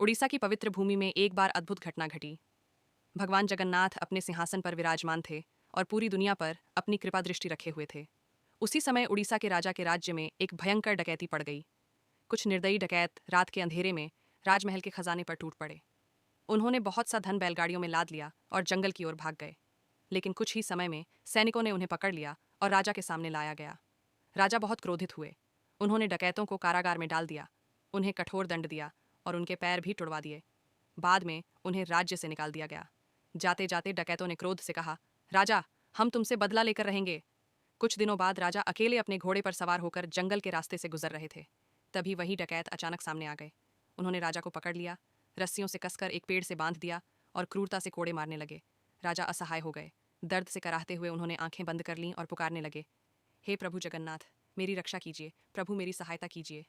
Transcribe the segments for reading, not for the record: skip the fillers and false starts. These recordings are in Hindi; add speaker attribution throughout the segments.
Speaker 1: उड़ीसा की पवित्र भूमि में एक बार अद्भुत घटना घटी। भगवान जगन्नाथ अपने सिंहासन पर विराजमान थे और पूरी दुनिया पर अपनी कृपा दृष्टि रखे हुए थे। उसी समय उड़ीसा के राजा के राज्य में एक भयंकर डकैती पड़ गई। कुछ निर्दयी डकैत रात के अंधेरे में राजमहल के खजाने पर टूट पड़े। उन्होंने बहुत सा धन बैलगाड़ियों में लाद लिया और जंगल की ओर भाग गए। लेकिन कुछ ही समय में सैनिकों ने उन्हें पकड़ लिया और राजा के सामने लाया गया। राजा बहुत क्रोधित हुए। उन्होंने डकैतों को कारागार में डाल दिया, उन्हें कठोर दंड दिया और उनके पैर भी तुड़वा दिए। बाद में उन्हें राज्य से निकाल दिया गया। जाते जाते डकैतों ने क्रोध से कहा, राजा, हम तुमसे बदला लेकर रहेंगे। कुछ दिनों बाद राजा अकेले अपने घोड़े पर सवार होकर जंगल के रास्ते से गुजर रहे थे। तभी वही डकैत अचानक सामने आ गए। उन्होंने राजा को पकड़ लिया, रस्सियों से कसकर एक पेड़ से बांध दिया और क्रूरता से कोड़े मारने लगे। राजा असहाय हो गए। दर्द से कराहते हुए उन्होंने आंखें बंद कर लीं और पुकारने लगे, हे प्रभु जगन्नाथ, मेरी रक्षा कीजिए, प्रभु मेरी सहायता कीजिए।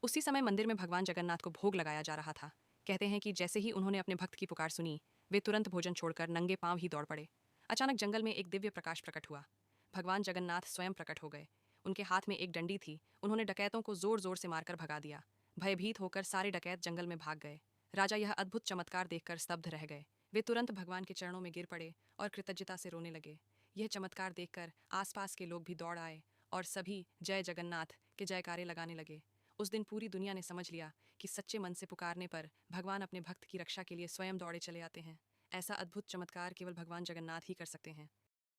Speaker 1: उसी समय मंदिर में भगवान जगन्नाथ को भोग लगाया जा रहा था। कहते हैं कि जैसे ही उन्होंने अपने भक्त की पुकार सुनी, वे तुरंत भोजन छोड़कर नंगे पांव ही दौड़ पड़े। अचानक जंगल में एक दिव्य प्रकाश प्रकट हुआ। भगवान जगन्नाथ स्वयं प्रकट हो गए। उनके हाथ में एक डंडी थी। उन्होंने डकैतों को जोर जोर से मारकर भगा दिया। भयभीत होकर सारे डकैत जंगल में भाग गए। राजा यह अद्भुत चमत्कार देखकर स्तब्ध रह गए। वे तुरंत भगवान के चरणों में गिर पड़े और कृतज्ञता से रोने लगे। यह चमत्कार देखकर आसपास के लोग भी दौड़ आए और सभी जय जगन्नाथ के जयकारे लगाने लगे। उस दिन पूरी दुनिया ने समझ लिया कि सच्चे मन से पुकारने पर भगवान अपने भक्त की रक्षा के लिए स्वयं दौड़े चले आते हैं। ऐसा अद्भुत चमत्कार केवल भगवान जगन्नाथ ही कर सकते हैं।